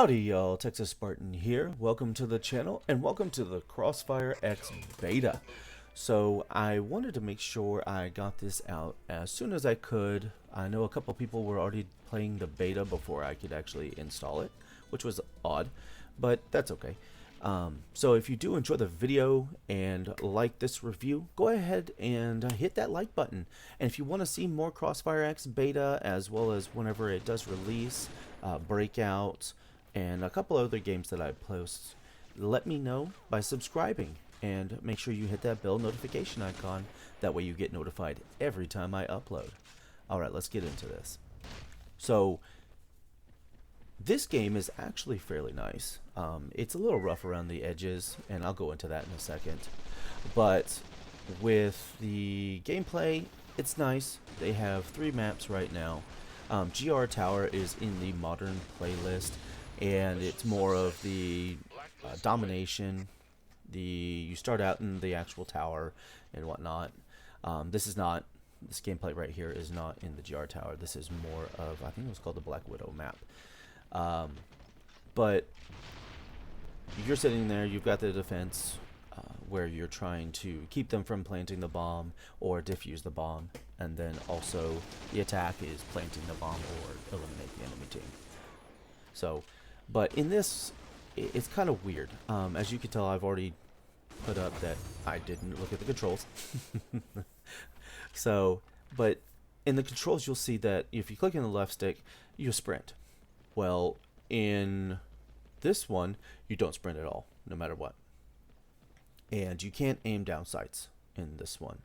Howdy y'all, Texas Spartan here. Welcome to the channel and welcome to the CrossfireX beta. So I wanted to make sure I got this out as soon as I could. I know a couple people were already playing the beta before I could actually install it, which was odd, but that's okay. So if you do enjoy the video and like this review, go ahead and hit that like button. And if you want to see more CrossfireX beta as well as whenever it does release, Breakout, and a couple other games that I post, let me know by subscribing. And make sure you hit that bell notification icon. That way you get notified every time I upload. Alright, let's get into this. So, this game is actually fairly nice. It's a little rough around the edges, and I'll go into that in a second. But with the gameplay, it's nice. They have 3 maps right now. GR Tower is in the modern playlist, and it's more of the domination. You start out in the actual tower and whatnot. This gameplay right here is not in the GR Tower. This is more of, I think it was called the Black Widow map. But you're sitting there, you've got the defense where you're trying to keep them from planting the bomb or defuse the bomb, and then also the attack is planting the bomb or eliminate the enemy team. So, but in this, it's kind of weird. As you can tell, I've already put up that I didn't look at the controls. So, but in the controls, you'll see that if you click on the left stick, you sprint. Well, in this one, you don't sprint at all, no matter what. And you can't aim down sights in this one.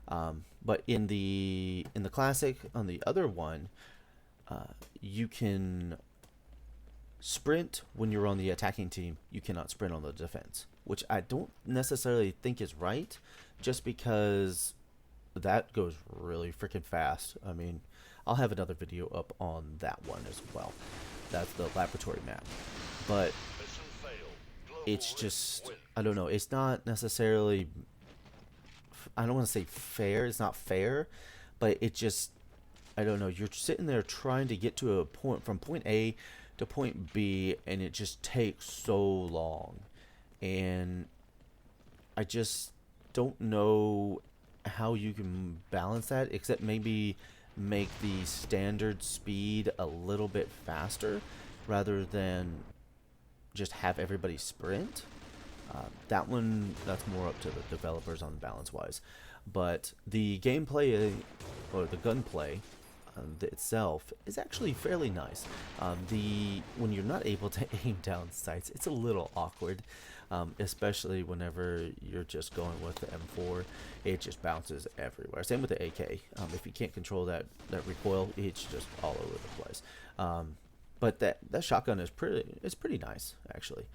But in the classic, on the other one, you can sprint when you're on the attacking team. You cannot sprint on the defense, which I don't necessarily think is right, just because that goes really freaking fast. I mean, I'll have another video up on that one as well. That's the laboratory map. But it's just, I don't know, it's not necessarily, I don't want to say fair, it's not fair, but it just, I don't know, you're sitting there trying to get to a point, from point A to point B, and it just takes so long. And I just don't know how you can balance that, except maybe make the standard speed a little bit faster rather than just have everybody sprint. That one, that's more up to the developers on balance wise. But the gameplay, or the gunplay itself, is actually fairly nice. When you're not able to aim down sights, it's a little awkward, especially whenever you're just going with the M4. It just bounces everywhere. Same with the AK. If you can't control that recoil, it's just all over the place. But that shotgun is pretty nice, actually.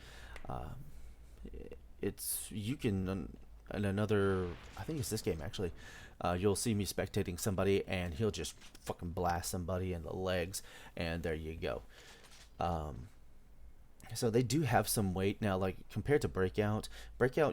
You can, in another, I think it's this game actually, you'll see me spectating somebody and he'll just fucking blast somebody in the legs, and there you go. So they do have some weight now, like compared to Breakout,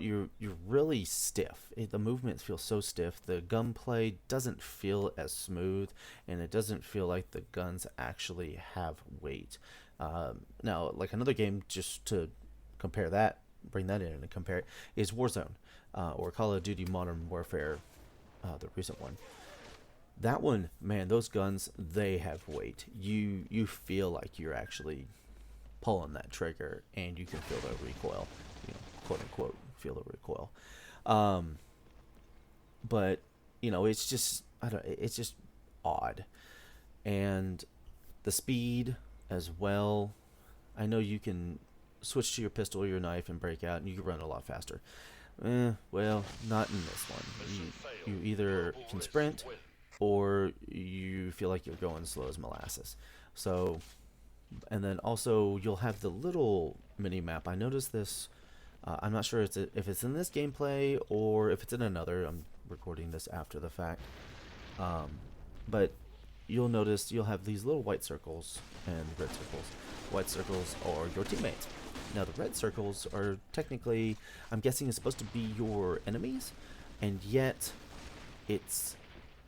you're really stiff. The movements feel so stiff. The gunplay doesn't feel as smooth, and it doesn't feel like the guns actually have weight. Now, like another game, just to compare that, bring that in and compare it, is Warzone, or Call of Duty Modern Warfare, the recent one. That one, man, those guns, they have weight. You feel like you're actually pulling that trigger, and you can feel the recoil, quote unquote, feel the recoil. But it's just, it's just odd. And the speed as well. I know you can switch to your pistol or your knife and break out, and you can run a lot faster. Well, not in this one. You either can sprint, or you feel like you're going slow as molasses. So, and then also you'll have the little mini map. I noticed this. I'm not sure if it's in this gameplay or if it's in another. I'm recording this after the fact. But you'll notice you'll have these little white circles and red circles. White circles are your teammates. Now the red circles are technically, I'm guessing, it's supposed to be your enemies, and yet it's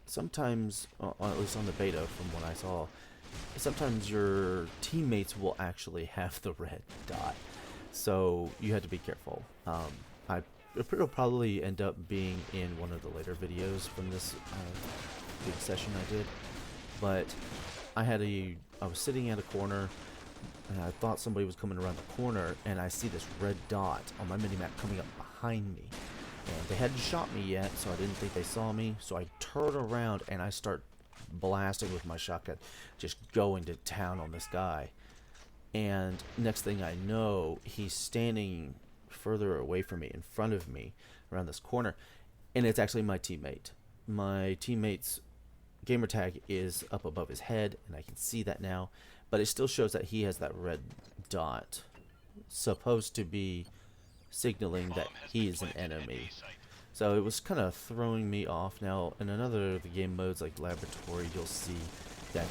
sometimes, at least on the beta from what I saw, sometimes your teammates will actually have the red dot, so you have to be careful. It'll probably end up being in one of the later videos from this big session I did, but I was sitting at a corner, and I thought somebody was coming around the corner, and I see this red dot on my minimap coming up behind me. And they hadn't shot me yet, so I didn't think they saw me. So I turn around and I start blasting with my shotgun, just going to town on this guy. And next thing I know, he's standing further away from me, in front of me, around this corner. And it's actually my teammate. My teammate's gamer tag is up above his head, and I can see that now. But it still shows that he has that red dot, supposed to be signaling that he is an enemy. So it was kind of throwing me off. Now, in another of the game modes like Laboratory, you'll see that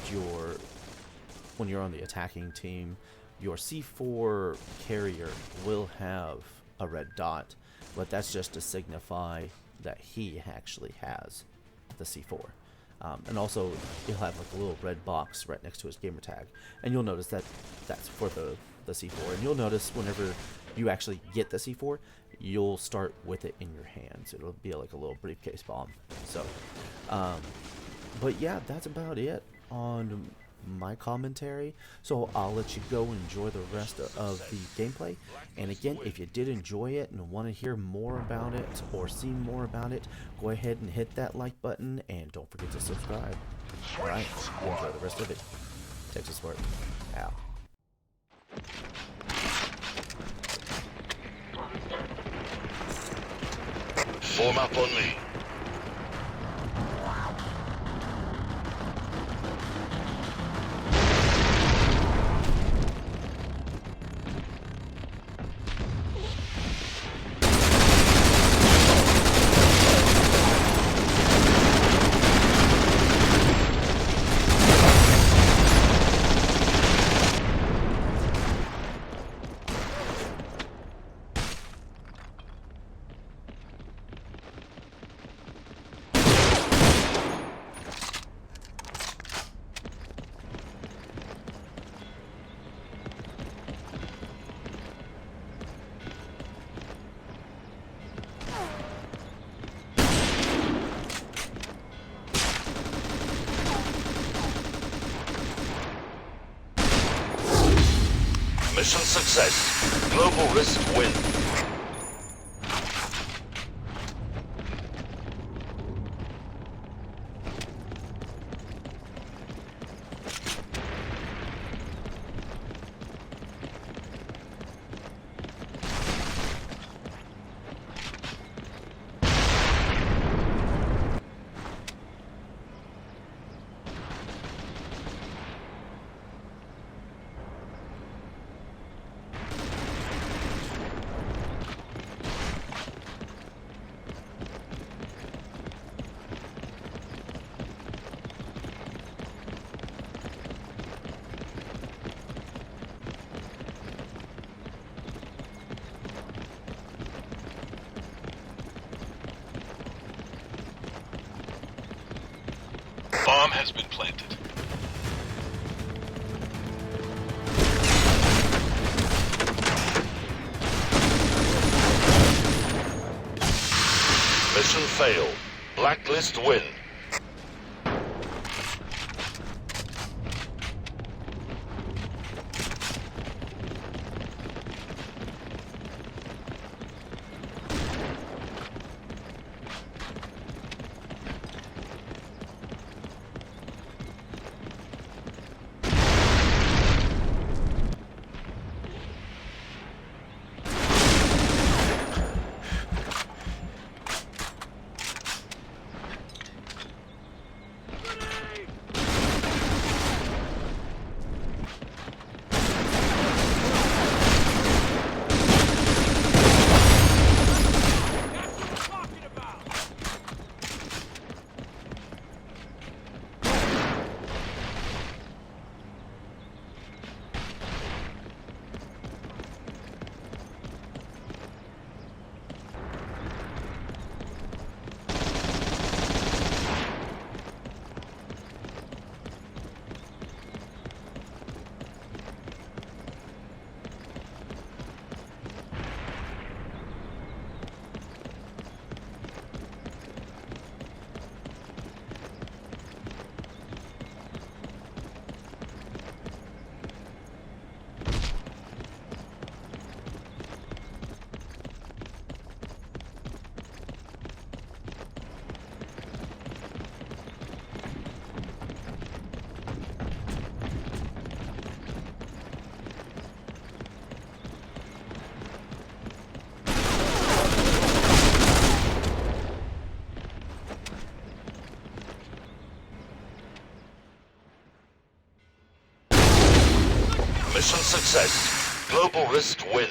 when you're on the attacking team, your C4 carrier will have a red dot, but that's just to signify that he actually has the C4. And also, he'll have like a little red box right next to his gamer tag, and you'll notice that that's for the C4. And you'll notice whenever you actually get the C4, you'll start with it in your hands. It'll be like a little briefcase bomb. So, but yeah, that's about it on my commentary. So I'll let you go enjoy the rest of the gameplay. And again, if you did enjoy it and want to hear more about it or see more about it, go ahead and hit that like button, and don't forget to subscribe. Alright, enjoy the rest of it. Texas Work out. Form up on me. Mission success. Global risk win. Bomb has been planted. Mission failed. Blacklist win. success. Global risk win.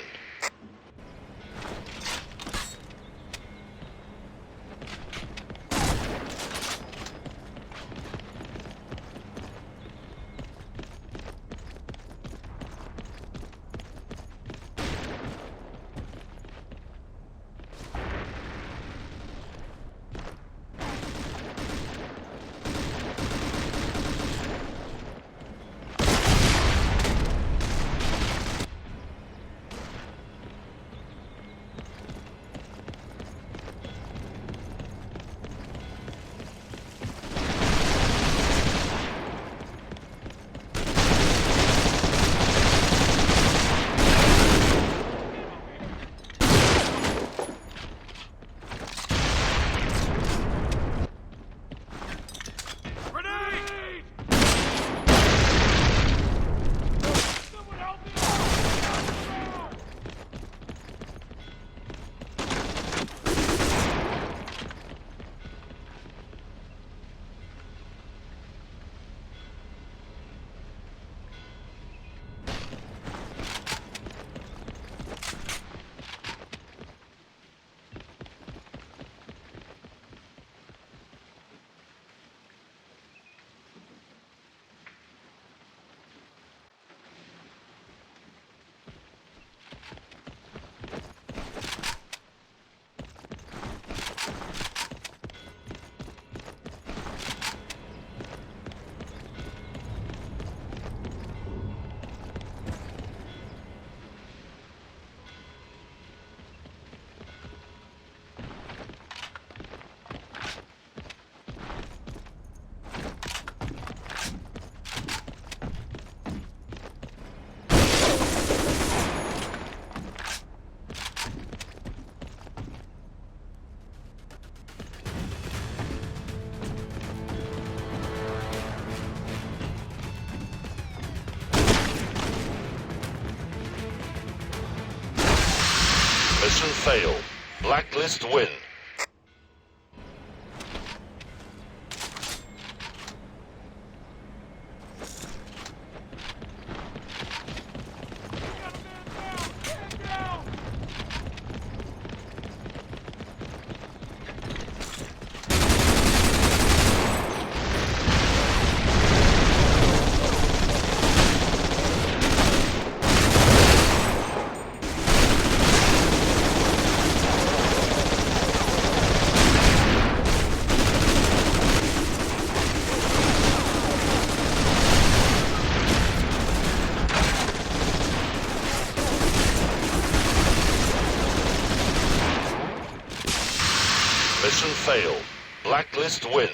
Mission failed. Blacklist win. Mission failed. Blacklist win.